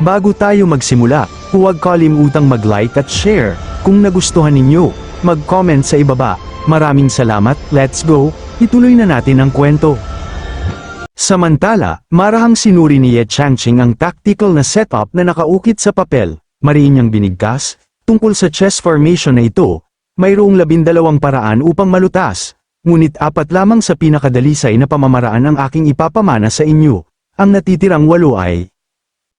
Bago tayo magsimula, huwag kalimutang mag-like at share. Kung nagustuhan ninyo, mag-comment sa ibaba. Maraming salamat, let's go, ituloy na natin ang kwento. Samantala, marahang sinuri ni Ye Changqing ang tactical na setup na nakaukit sa papel. Mariin niyang binigkas, tungkol sa chess formation na ito, mayroong 12 paraan upang malutas, ngunit 4 lamang sa pinakadalisay na pamamaraan ang aking ipapamana sa inyo. Ang natitirang 8 ay...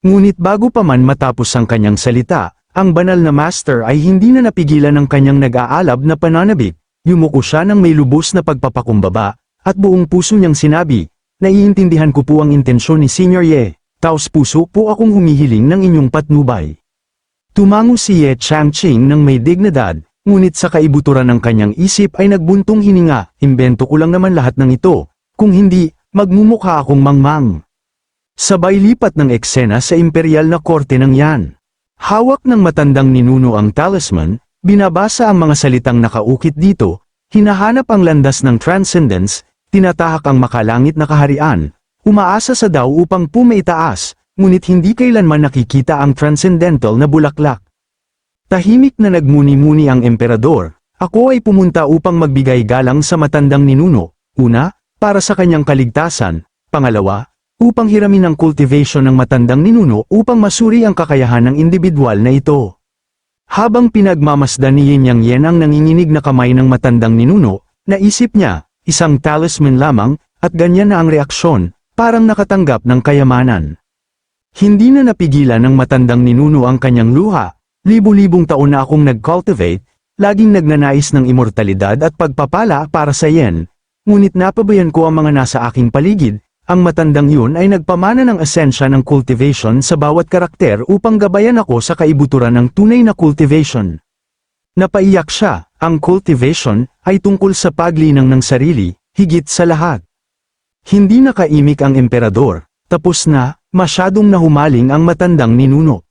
Ngunit bago pa man matapos ang kanyang salita, ang banal na master ay hindi na napigilan ng kanyang nag-aalab na pananabik. Yumuko siya ng may lubos na pagpapakumbaba, at buong puso niyang sinabi, "Naiintindihan ko po ang intensyon ni Senior Ye, taos puso po akong humihiling ng inyong patnubay." Tumango si Ye Changqing ng may dignidad, ngunit sa kaibuturan ng kanyang isip ay nagbuntong hininga, "Imbento ko lang naman lahat ng ito, kung hindi, magmumukha akong mangmang." Sabay lipat ng eksena sa imperial na korte ng Yan. Hawak ng matandang ninuno ang talisman, binabasa ang mga salitang nakaukit dito, hinahanap ang landas ng transcendence, tinatahak ang makalangit na kaharian, umaasa sa daw upang pumaitaas, ngunit hindi kailanman nakikita ang transcendental na bulaklak. Tahimik na nagmuni-muni ang emperador, "Ako ay pumunta upang magbigay galang sa matandang ninuno, una, para sa kanyang kaligtasan, pangalawa, upang hiramin ang cultivation ng matandang ninuno upang masuri ang kakayahan ng individual na ito." Habang pinagmamasdan ni Yin Yang Yen ang nanginginig na kamay ng matandang ninuno, naisip niya, isang talisman lamang, at ganyan na ang reaksyon, parang nakatanggap ng kayamanan. Hindi na napigilan ng matandang ninuno ang kanyang luha, libu-libong taon na akong nag-cultivate, laging nagnanais ng immortalidad at pagpapala para sa Yen, ngunit napabayan ko ang mga nasa aking paligid. Ang matandang yun ay nagpamana ng esensya ng cultivation sa bawat karakter upang gabayan ako sa kaibuturan ng tunay na cultivation. Napaiyak siya, ang cultivation ay tungkol sa paglinang ng sarili, higit sa lahat. Hindi nakaimik ang emperador, tapos na, masyadong nahumaling ang matandang ninuno.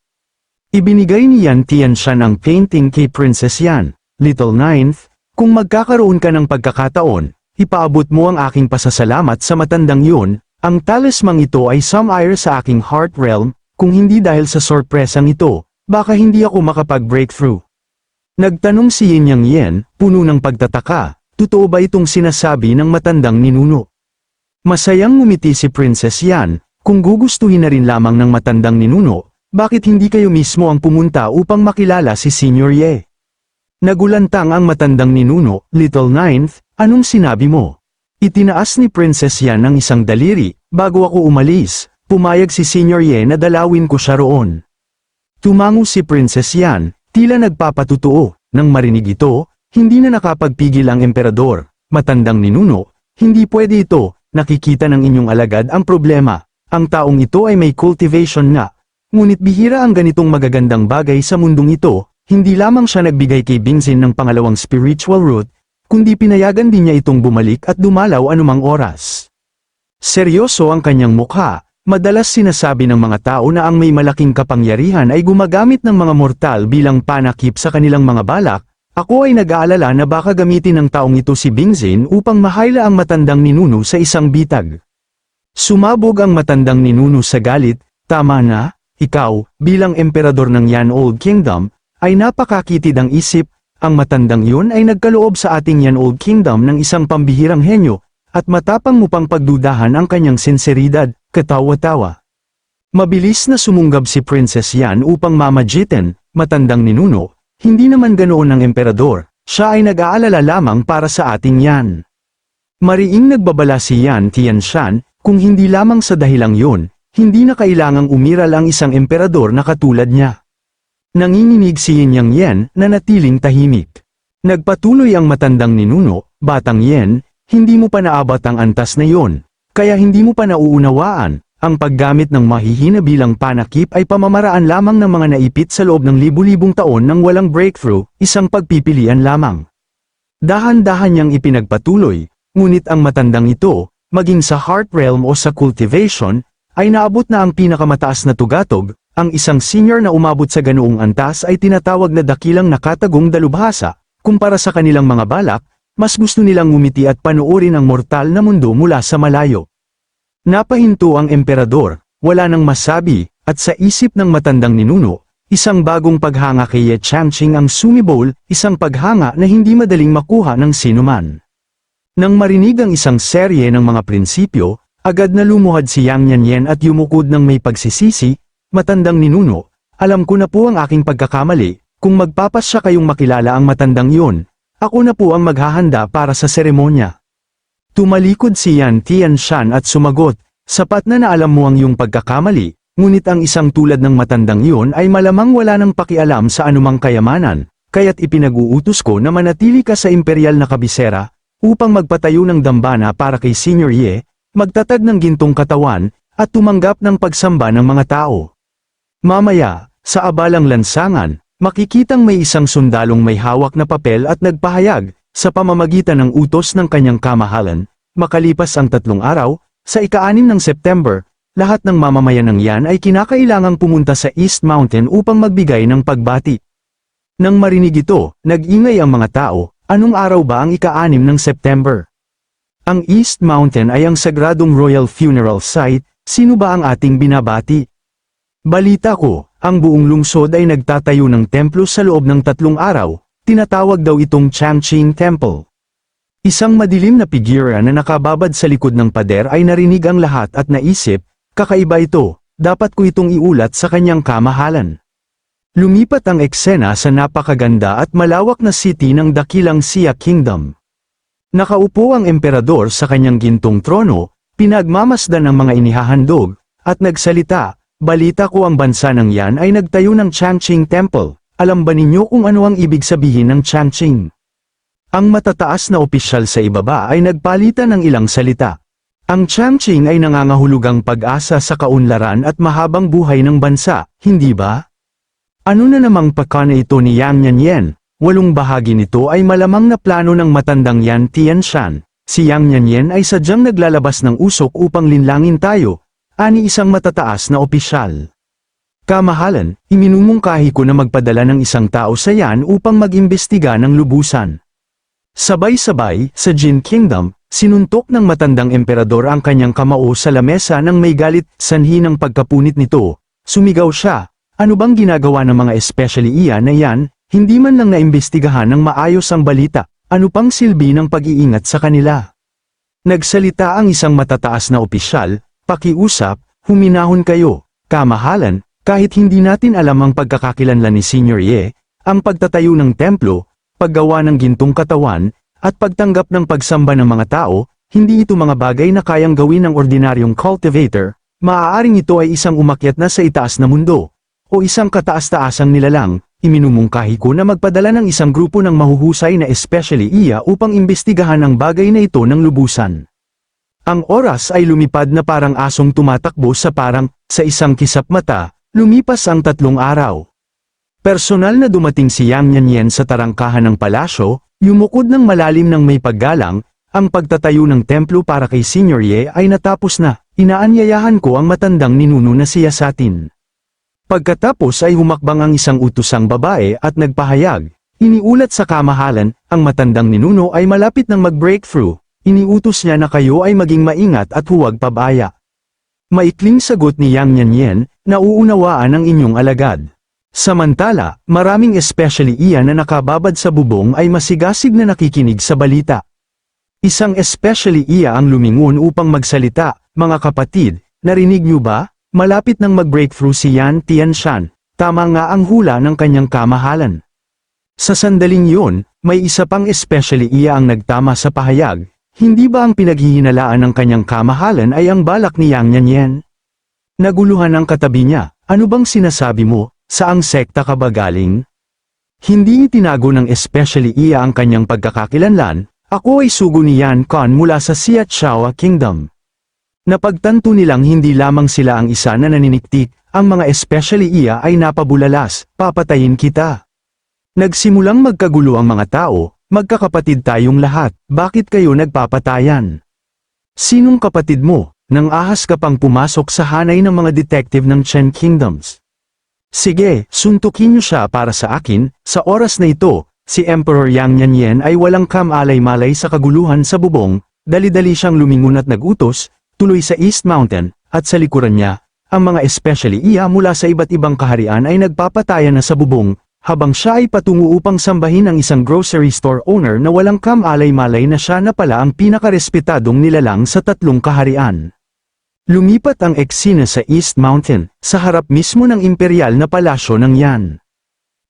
Ibinigay ni Yan Tianshan ang painting kay Princess Yan, Little Ninth, "Kung magkakaroon ka ng pagkakataon, ipaabot mo ang aking pasasalamat sa matandang yun, ang talismang ito ay some-ire sa aking heart realm, kung hindi dahil sa sorpresang ito, baka hindi ako makapag-breakthrough." Nagtanong si Yin Yang Yen, puno ng pagtataka, "Totoo ba itong sinasabi ng matandang ninuno?" Masayang ngumiti si Princess Yan, "Kung gugustuhin na rin lamang ng matandang ninuno, bakit hindi kayo mismo ang pumunta upang makilala si Senior Ye?" Nagulantang ang matandang ninuno, "Little Ninth, anong sinabi mo?" Itinaas ni Princess Yan ang isang daliri, "Bago ako umalis, pumayag si Senior Ye na dalawin ko siya roon." Tumango si Princess Yan, tila nagpapatutuo. Nang marinig ito, hindi na nakapagpigil ang emperador. "Matandang ninuno, hindi pwede ito, nakikita ng inyong alagad ang problema. Ang taong ito ay may cultivation nga. Ngunit bihira ang ganitong magagandang bagay sa mundong ito. Hindi lamang siya nagbigay kay Bingzin ng pangalawang spiritual root, kundi pinayagan din niya itong bumalik at dumalaw anumang oras." Seryoso ang kanyang mukha. Madalas sinasabi ng mga tao na ang may malaking kapangyarihan ay gumagamit ng mga mortal bilang panakip sa kanilang mga balak. Ako ay nag-aalala na baka gamitin ng taong ito si Bingzin upang mahayla ang matandang ninuno sa isang bitag. Sumabog ang matandang ninuno sa galit, "Tama na, ikaw, bilang emperador ng Yan Old Kingdom, ay napakakitid ang isip. Ang matandang yun ay nagkaloob sa ating Yan Old Kingdom ng isang pambihirang henyo, at matapang mo pang pagdudahan ang kanyang sinseridad." Katawa-tawa. Mabilis na sumunggab si Princess Yan upang mamagitin, "Matandang ninuno, hindi naman ganoon ang emperador, siya ay nag-aalala lamang para sa ating Yan." Mariing nagbabala si Yan Tianshan, "Kung hindi lamang sa dahilang yun, hindi na kailangang umiral ang isang emperador na katulad niya." Nanginginig si Yin Yang Yen na natiling tahimik. Nagpatuloy ang matandang ninuno, "Batang Yen, hindi mo pa naabot ang antas na yon, kaya hindi mo pa nauunawaan, ang paggamit ng mahihina bilang panakip ay pamamaraan lamang ng mga naipit sa loob ng libu-libong taon ng walang breakthrough, isang pagpipilian lamang." Dahan-dahan niyang ipinagpatuloy, ngunit ang matandang ito, maging sa heart realm o sa cultivation, ay naabot na ang pinakamataas na tugatog. Ang isang senior na umabot sa ganoong antas ay tinatawag na dakilang nakatagong dalubhasa. Kumpara sa kanilang mga balak, mas gusto nilang ngumiti at panuorin ang mortal na mundo mula sa malayo. Napahinto ang emperador, wala nang masabi, At sa isip ng matandang ninuno, isang bagong paghanga kay Ye Changqing ang sumibol, isang paghanga na hindi madaling makuha ng sinuman. Nang marinig ang isang serye ng mga prinsipyo, agad na lumuhad si Yang Yanyan at yumukod ng may pagsisisi. Matandang ninuno, alam ko na po ang aking pagkakamali, kung magpapasya kayong makilala ang matandang iyon, ako na po ang maghahanda para sa seremonya. Tumalikod si Yan Tianshan at sumagot, sapat na alam mo ang iyong pagkakamali, ngunit ang isang tulad ng matandang iyon ay malamang wala ng pakialam sa anumang kayamanan, kaya't ipinag-uutos ko na manatili ka sa imperial na kabisera, upang magpatayo ng dambana para kay Senior Ye, magtatag ng gintong katawan, at tumanggap ng pagsamba ng mga tao. Mamaya, sa abalang lansangan, makikitang may isang sundalong may hawak na papel at nagpahayag, sa pamamagitan ng utos ng kanyang kamahalan, makalipas ang 3 araw, sa ika-6 ng September, lahat ng mamamayan ng Yan ay kinakailangang pumunta sa East Mountain upang magbigay ng pagbati. Nang marinig ito, nag-ingay ang mga tao, anong araw ba ang ika-6 ng September? Ang East Mountain ay ang sagradong Royal Funeral Site, sino ba ang ating binabati? Balita ko, ang buong lungsod ay nagtatayo ng templo sa loob ng 3 araw, tinatawag daw itong Changqing Temple. Isang madilim na figura na nakababad sa likod ng pader ay narinig ang lahat at naisip, kakaiba ito, dapat ko itong iulat sa kanyang kamahalan. Lumipat ang eksena sa napakaganda at malawak na city ng dakilang Xia Kingdom. Nakaupo ang emperador sa kanyang gintong trono, pinagmamasdan ang mga inihahandog, at nagsalita, balita ko ang bansa ng Yan ay nagtayo ng Changqing Temple, alam ba ninyo kung ano ang ibig sabihin ng Changqing? Ang matataas na opisyal sa ibaba ay nagpalitan ng ilang salita. Ang Changqing ay nangangahulugang pag-asa sa kaunlaran at mahabang buhay ng bansa, hindi ba? Ano na namang pakana ito ni Yang Yanyan? 8 bahagi nito ay malamang na plano ng matandang Yan Tianshan. Si Yang Yanyan ay sadyang naglalabas ng usok upang linlangin tayo, ani isang matataas na opisyal. Kamahalan, iminumungkahi ko na magpadala ng isang tao sa Yan upang mag-imbestiga ng lubusan. Sabay-sabay, sa Jin Kingdom, sinuntok ng matandang emperador ang kanyang kamao sa lamesa nang may galit, sanhi ng pagkapunit nito. Sumigaw siya, ano bang ginagawa ng mga especially iyan na yan, hindi man lang naimbestigahan ng maayos ang balita, ano pang silbi ng pag-iingat sa kanila. Nagsalita ang isang matataas na opisyal, pakiusap, huminahon kayo, kamahalan, kahit hindi natin alam ang pagkakakilanlan ni Senior Ye, ang pagtatayo ng templo, paggawa ng gintong katawan, at pagtanggap ng pagsamba ng mga tao, hindi ito mga bagay na kayang gawin ng ordinaryong cultivator, maaaring ito ay isang umakyat na sa itaas na mundo, o isang kataas-taasang nilalang, iminumungkahi ko na magpadala ng isang grupo ng mahuhusay na especially iya upang imbestigahan ang bagay na ito ng lubusan. Ang oras ay lumipad na parang asong tumatakbo sa sa isang kisap mata, lumipas ang 3 araw. Personal na dumating si Yang Yanyan sa tarangkahan ng palasyo, yumukod ng malalim ng may paggalang, ang pagtatayo ng templo para kay Senior Ye ay natapos na, inaanyayahan ko ang matandang ninuno na siyasatin. Pagkatapos ay humakbang ang isang utusang babae at nagpahayag, iniulat sa kamahalan, ang matandang ninuno ay malapit ng mag-breakthrough, iniutos niya na kayo ay maging maingat at huwag pabaya. Maikling sagot ni Yang Yanyan, nauunawaan ang inyong alagad. Samantala, maraming especially iyan na nakababad sa bubong ay masigasig na nakikinig sa balita. Isang especially iya ang lumingon upang magsalita, mga kapatid, narinig niyo ba? Malapit nang mag-breakthrough si Yan Tianshan, tama nga ang hula ng kanyang kamahalan. Sa sandaling yun, may isa pang especially iya ang nagtama sa pahayag, hindi ba ang pinaghihinalaan ng kanyang kamahalan ay ang balak ni Yang Yanyan? Naguluhan ang katabi niya, ano bang sinasabi mo? Saang sekta ka ba galing? Hindi itinago ng especially iya ang kanyang pagkakakilanlan, ako ay sugo ni Yan Khan mula sa Xiachawa Kingdom. Napagtanto nilang hindi lamang sila ang isa na naniniktik, ang mga especially iya ay napabulalas, papatayin kita. Nagsimulang magkagulo ang mga tao, magkakapatid tayong lahat, bakit kayo nagpapatayan? Sinong kapatid mo, nang ahas ka pang pumasok sa hanay ng mga detective ng Chen Kingdoms? Sige, suntukin niyo siya para sa akin, sa oras na ito, si Emperor Yang Yanyan ay walang kamalay-malay sa kaguluhan sa bubong, dali-dali siyang lumingon at nagutos, tuloy sa East Mountain, at sa likuran niya, ang mga especially iya mula sa iba't ibang kaharian ay nagpapatayan na sa bubong, habang siya ay patungo upang sambahin ang isang grocery store owner na walang kamalay-malay na siya na pala ang pinakarespetadong nilalang sa tatlong kaharian. Lumipat ang eksena sa East Mountain, sa harap mismo ng imperial na palasyo ng Yan.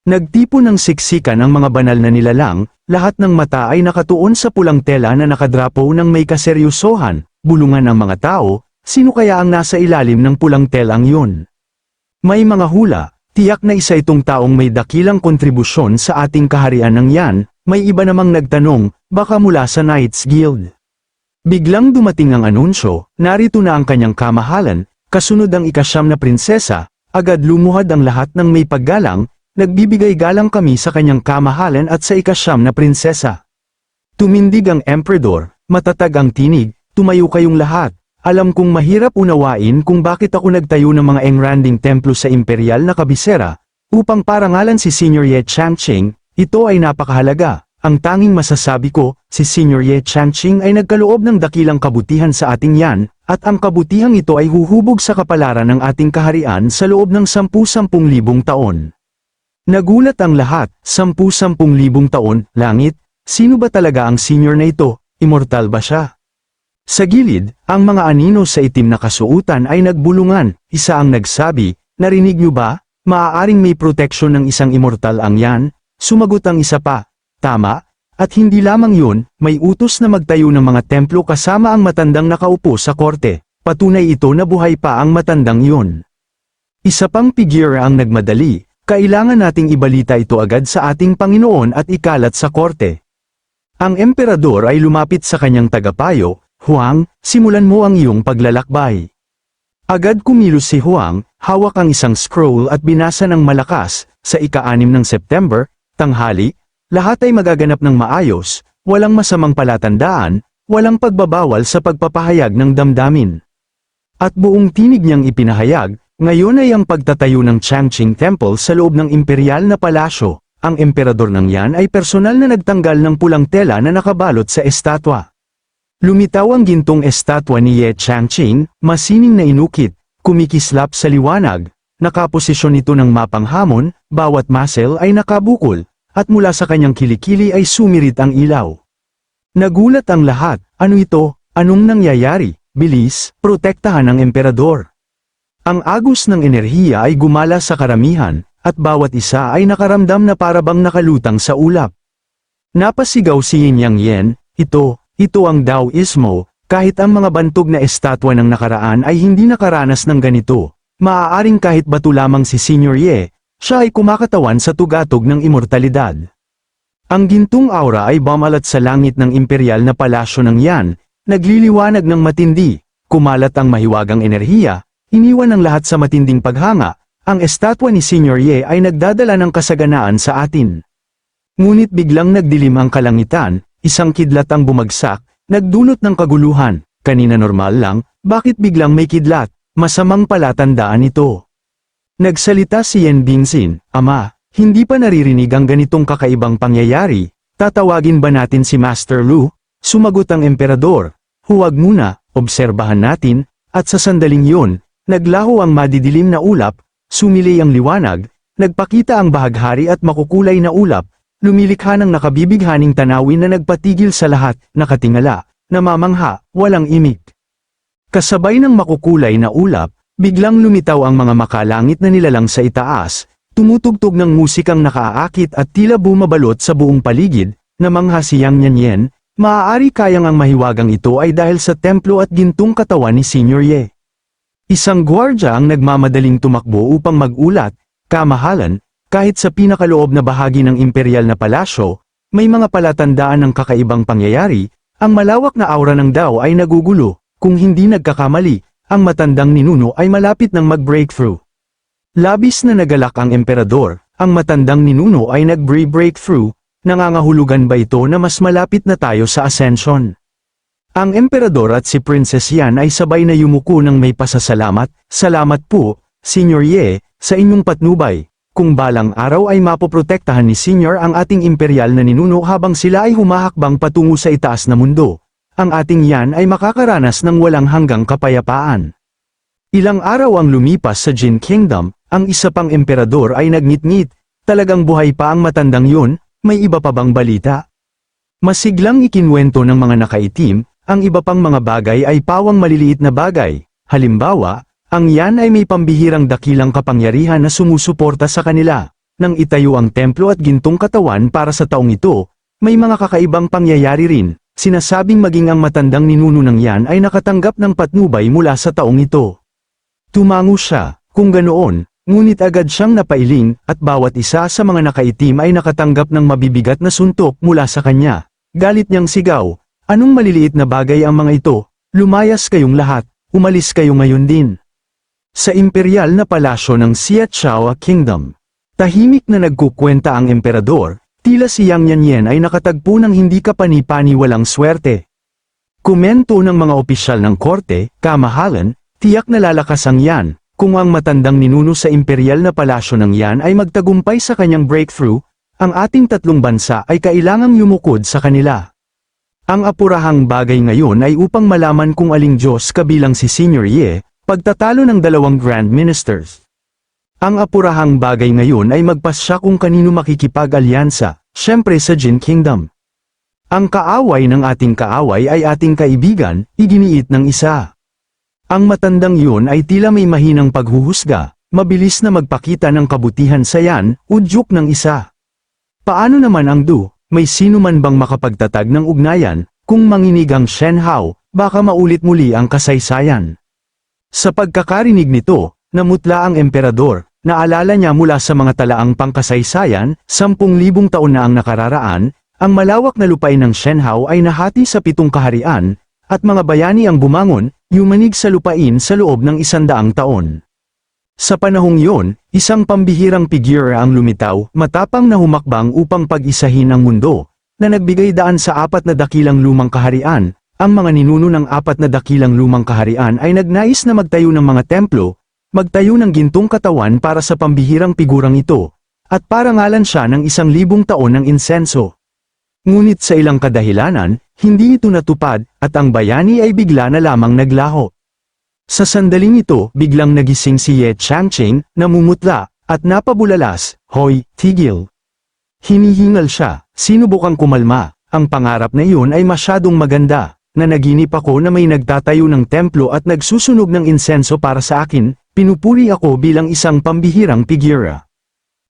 Nagtipon ng siksikan ang mga banal na nilalang, lahat ng mata ay nakatuon sa pulang tela na nakadrapo ng may kaseryosohan, bulungan ang mga tao, sino kaya ang nasa ilalim ng pulang telang yun? May mga hula, tiyak na isa itong taong may dakilang kontribusyon sa ating kaharian ng Yan, may iba namang nagtanong, baka mula sa Knights Guild. Biglang dumating ang anunsyo, narito na ang kanyang kamahalan, kasunod ang ikasyam na prinsesa, agad lumuhad ang lahat ng may paggalang, nagbibigay galang kami sa kanyang kamahalan at sa ikasyam na prinsesa. Tumindig ang emperador, matatag ang tinig, tumayo kayong lahat, alam kong mahirap unawain kung bakit ako nagtayo ng mga engranding templo sa imperial na kabisera, upang parangalan si Senior Ye Changqing, ito ay napakahalaga. Ang tanging masasabi ko, si Senior Ye Changqing ay nagkaloob ng dakilang kabutihan sa ating Yan, at ang kabutihang ito ay huhubog sa kapalaran ng ating kaharian sa loob ng 10,000 taon. Nagulat ang lahat, 10,000 taon, langit, sino ba talaga ang senior na ito, immortal ba siya? Sa gilid, ang mga anino sa itim na kasuutan ay nagbulungan, isa ang nagsabi, narinig niyo ba, maaaring may proteksyon ng isang immortal ang Yan, sumagot ang isa pa. Tama, at hindi lamang yun, may utos na magtayo ng mga templo kasama ang matandang nakaupo sa korte, patunay ito na buhay pa ang matandang yun. Isa pang figure ang nagmadali, kailangan nating ibalita ito agad sa ating Panginoon at ikalat sa korte. Ang emperador ay lumapit sa kanyang tagapayo, Huang, simulan mo ang iyong paglalakbay. Agad kumilos si Huang, hawak ang isang scroll at binasa ng malakas, sa ika-6 ng September, tanghali, lahat ay magaganap ng maayos, walang masamang palatandaan, walang pagbabawal sa pagpapahayag ng damdamin. At buong tinig niyang ipinahayag, ngayon ay ang pagtatayo ng Changqing Temple sa loob ng imperial na palasyo. Ang emperador ng Yan ay personal na nagtanggal ng pulang tela na nakabalot sa estatwa. Lumitaw ang gintong estatwa ni Ye Changqing, masining na inukit, kumikislap sa liwanag, nakaposisyon ito ng mapanghamon, bawat muscle ay nakabukol, at mula sa kanyang kilikili ay sumirit ang ilaw. Nagulat ang lahat, ano ito, anong nangyayari, bilis, protektahan ang emperador. Ang agos ng enerhiya ay gumala sa karamihan, at bawat isa ay nakaramdam na parabang nakalutang sa ulap. Napasigaw si Yin Yang Yen, ito ang Taoismo, kahit ang mga bantog na estatwa ng nakaraan ay hindi nakaranas ng ganito, maaaring kahit bato lamang si Senior Ye, siya ay kumakatawan sa tugatog ng immortalidad. Ang gintong aura ay bumalat sa langit ng imperial na palasyo ng Yan, nagliliwanag ng matindi, kumalat ang mahiwagang enerhiya, iniwan ang lahat sa matinding paghanga, ang estatwa ni Senior Ye ay nagdadala ng kasaganaan sa atin. Ngunit biglang nagdilim ang kalangitan, isang kidlat ang bumagsak, nagdulot ng kaguluhan, kanina normal lang, bakit biglang may kidlat, masamang palatandaan ito. Nagsalita si Yen Bingxin, Ama, hindi pa naririnig ang ganitong kakaibang pangyayari, tatawagin ba natin si Master Lu? Sumagot ang emperador, huwag muna, obserbahan natin, at sa sandaling yun, naglaho ang madidilim na ulap, sumilay ang liwanag, nagpakita ang bahaghari at makukulay na ulap, lumilikha ng nakabibighaning tanawin na nagpatigil sa lahat, nakatingala, namamangha, walang imik. Kasabay ng makukulay na ulap, biglang lumitaw ang mga makalangit na nilalang sa itaas, tumutugtog ng musikang nakaaakit at tila bumabalot sa buong paligid, namangha si Yang Yanyen, maaari kayang ang mahiwagang ito ay dahil sa templo at gintong katawan ni Senior Ye. Isang gwardya ang nagmamadaling tumakbo upang magulat, kamahalan, kahit sa pinakaloob na bahagi ng imperial na palasyo, may mga palatandaan ng kakaibang pangyayari, ang malawak na aura ng Dao ay nagugulo, kung hindi nagkakamali, ang matandang ninuno ay malapit ng mag-breakthrough. Labis na nagalak ang emperador, ang matandang ninuno ay nag-breakthrough, nangangahulugan ba ito na mas malapit na tayo sa ascension? Ang emperador at si Princess Yan ay sabay na yumuko ng may pasasalamat, salamat po, Senior Ye, sa inyong patnubay, kung balang araw ay mapoprotektahan ni Senior ang ating imperial na ninuno habang sila ay humahakbang patungo sa itaas na mundo. Ang ating Yan ay makakaranas ng walang hanggang kapayapaan. Ilang araw ang lumipas sa Jin Kingdom, ang isa pang emperador ay nagngit-ngit, talagang buhay pa ang matandang yun, may iba pa bang balita? Masiglang ikinwento ng mga nakaitim, ang iba pang mga bagay ay pawang maliliit na bagay, halimbawa, ang yan ay may pambihirang dakilang kapangyarihan na sumusuporta sa kanila. Nang itayo ang templo at gintong katawan para sa taong ito, may mga kakaibang pangyayari rin, sinasabing maging ang matandang ninuno ng yan ay nakatanggap ng patnubay mula sa taong ito. Tumango siya, kung ganoon, ngunit agad siyang napailing, at bawat isa sa mga nakaitim ay nakatanggap ng mabibigat na suntok mula sa kanya. Galit niyang sigaw, anong maliliit na bagay ang mga ito? Lumayas kayong lahat, umalis kayo ngayon din. Sa imperial na palasyo ng Xiachaoa Kingdom, tahimik na nagkukwenta ang emperador, tila si Yang Yanyan ay nakatagpo ng hindi kapani-pani walang swerte. Komento ng mga opisyal ng korte, kamahalan, tiyak na lalakas ang yan, kung ang matandang ninuno sa imperial na palasyo ng yan ay magtagumpay sa kanyang breakthrough, ang ating tatlong bansa ay kailangang yumukod sa kanila. Ang apurahang bagay ngayon ay upang malaman kung aling Diyos kabilang si Senior Ye, pagtatalo ng dalawang Grand Ministers. Ang apurahang bagay ngayon ay magpasya kung kanino makikipag-alyansa, syempre sa Jin Kingdom. Ang kaaway ng ating kaaway ay ating kaibigan, iginiit ng isa. Ang matandang yun ay tila may mahinang paghuhusga, mabilis na magpakita ng kabutihan sa yan, udyok ng isa. Paano naman ang may sino man bang makapagtatag ng ugnayan, kung manginig ang Shen Hao, baka maulit muli ang kasaysayan. Sa pagkakarinig nito, namutla ang emperador, naalala niya mula sa mga talaang pangkasaysayan, 10,000 taon na ang nakararaan, ang malawak na lupain ng Shen Hao ay nahati sa 7 kaharian, at mga bayani ang bumangon, yumanig sa lupain sa loob ng 100 taon. Sa panahong yon, isang pambihirang figura ang lumitaw, matapang na humakbang upang pag-isahin ang mundo, na nagbigay daan sa 4 na dakilang lumang kaharian. Ang mga ninuno ng 4 na dakilang lumang kaharian ay nagnais na magtayo ng mga templo, magtayo ng gintong katawan para sa pambihirang figurang ito, at parangalan siya ng 1,000 taon ng insenso. Ngunit sa ilang kadahilanan, hindi ito natupad, at ang bayani ay bigla na lamang naglaho. Sa sandaling ito, biglang nagising si Ye Changqing, namumutla, at napabulalas, "Hoy, tigil." Hinihingal siya, sinubukang kumalma, ang pangarap na iyon ay masyadong maganda. Nanaginip ako na may nagtatayo ng templo at nagsusunog ng insenso para sa akin, pinupuri ako bilang isang pambihirang figura.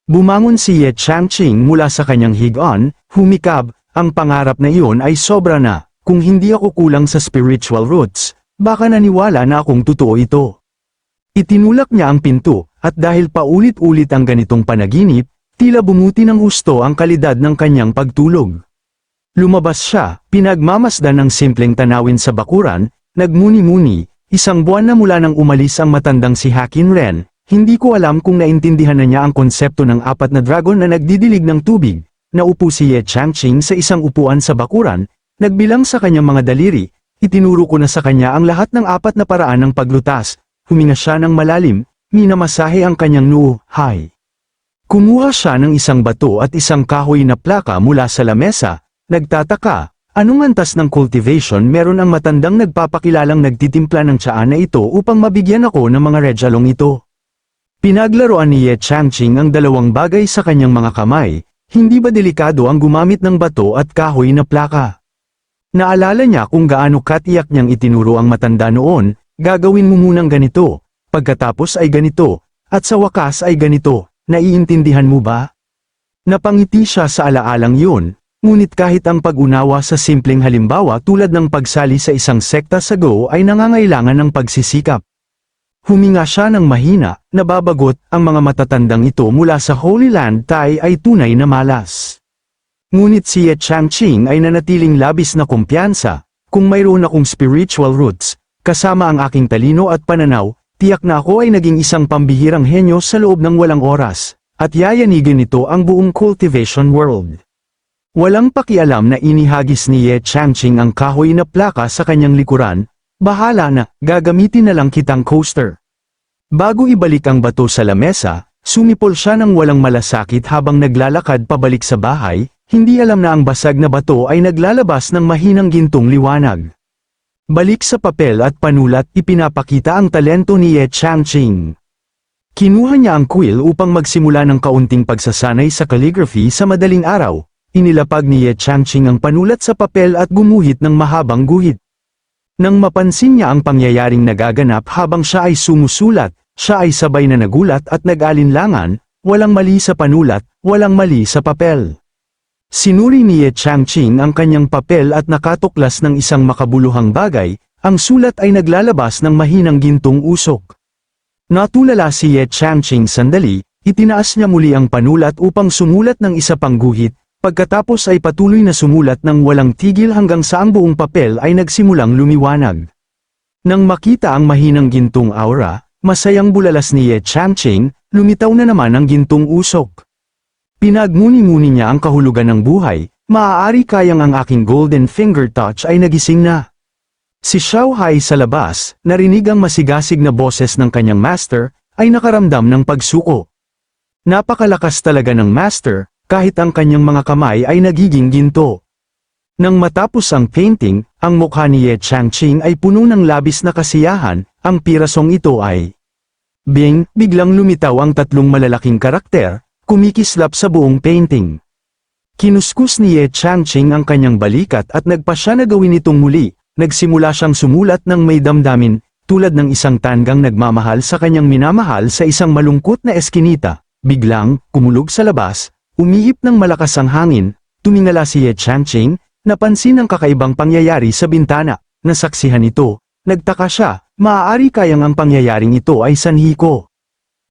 Bumangon si Ye Changqing mula sa kanyang higaan, humikab, ang pangarap na iyon ay sobra na, kung hindi ako kulang sa spiritual roots, baka naniwala na akong totoo ito. Itinulak niya ang pinto, at dahil paulit-ulit ang ganitong panaginip, tila bumuti ng husto ang kalidad ng kanyang pagtulog. Lumabas siya, pinagmamasdan ng simpleng tanawin sa bakuran, nagmuni-muni, 1 buwan na mula nang umalis ang matandang si Hakin Ren, hindi ko alam kung naintindihan na niya ang konsepto ng 4 na dragon na nagdidilig ng tubig. Naupo si Ye Changqing sa isang upuan sa bakuran, nagbilang sa kanyang mga daliri, itinuro ko na sa kanya ang lahat ng 4 na paraan ng paglutas, huminga siya ng malalim, minamasahe ang kanyang noo, hay. Kumuha siya ng isang bato at isang kahoy na plaka mula sa lamesa. Nagtataka, anong antas ng cultivation meron ang matandang nagpapakilalang nagtitimpla ng tsaa na ito upang mabigyan ako ng mga redyalong ito. Pinaglaruan ni Ye Changqing ang 2 bagay sa kanyang mga kamay, hindi ba delikado ang gumamit ng bato at kahoy na plaka? Naalala niya kung gaano katiyak niyang itinuro ang matanda noon, gagawin mo munang ganito, pagkatapos ay ganito, at sa wakas ay ganito, naiintindihan mo ba? Napangiti siya sa alaalang yun. Ngunit kahit ang pag-unawa sa simpleng halimbawa tulad ng pagsali sa isang sekta sa Go ay nangangailangan ng pagsisikap. Huminga siya ng mahina, nababagot, ang mga matatandang ito mula sa Holy Land Tai ay tunay na malas. Ngunit si Ye Changqing ay nanatiling labis na kumpiyansa, kung mayroon akong spiritual roots, kasama ang aking talino at pananaw, tiyak na ako ay naging isang pambihirang henyo sa loob ng walang oras, at yayanigin nito ang buong cultivation world. Walang pakialam na inihagis ni Ye Changqing ang kahoy na plaka sa kanyang likuran, bahala na, gagamitin na lang kitang coaster. Bago ibalik ang bato sa lamesa, sumipol siya ng walang malasakit habang naglalakad pabalik sa bahay, hindi alam na ang basag na bato ay naglalabas ng mahinang gintong liwanag. Balik sa papel at panulat, ipinapakita ang talento ni Ye Changqing. Kinuha niya ang quill upang magsimula ng kaunting pagsasanay sa calligraphy sa madaling araw. Inilapag ni Ye Changqing ang panulat sa papel at gumuhit ng mahabang guhit. Nang mapansin niya ang pangyayaring nagaganap habang siya ay sumusulat, siya ay sabay na nagulat at nag-alinlangan, walang mali sa panulat, walang mali sa papel. Sinuri ni Ye Changqing ang kanyang papel at nakatuklas ng isang makabuluhang bagay, ang sulat ay naglalabas ng mahinang gintong usok. Natulala si Ye Changqing sandali, itinaas niya muli ang panulat upang sumulat ng isa pang guhit, pagkatapos ay patuloy na sumulat ng walang tigil hanggang sa ang buong papel ay nagsimulang lumiwanag. Nang makita ang mahinang gintong aura, masayang bulalas ni Ye Changqing, lumitaw na naman ang gintong usok. Pinagmuni-muni niya ang kahulugan ng buhay, maaari kayang ang aking golden finger touch ay nagising na. Si Xiao Hai sa labas, narinig ang masigasig na boses ng kanyang master, ay nakaramdam ng pagsuko. Napakalakas talaga ng master, kahit ang kanyang mga kamay ay nagiging ginto. Nang matapos ang painting, ang mukha ni Ye Changqing ay puno ng labis na kasiyahan, ang pirasong ito ay Bing, biglang lumitaw ang tatlong malalaking karakter, kumikislap sa buong painting. Kinuskus ni Ye Changqing ang kanyang balikat at nagpa siya na gawin itong muli, nagsimula siyang sumulat ng may damdamin, tulad ng isang tanggang nagmamahal sa kanyang minamahal sa isang malungkot na eskinita. Biglang, kumulog sa labas, umiip ng malakas ang hangin, tumingala si Ye Changqing, napansin ang kakaibang pangyayari sa bintana, nasaksihan ito, nagtaka siya, maaari kayang ang pangyayaring ito ay sanhi ko.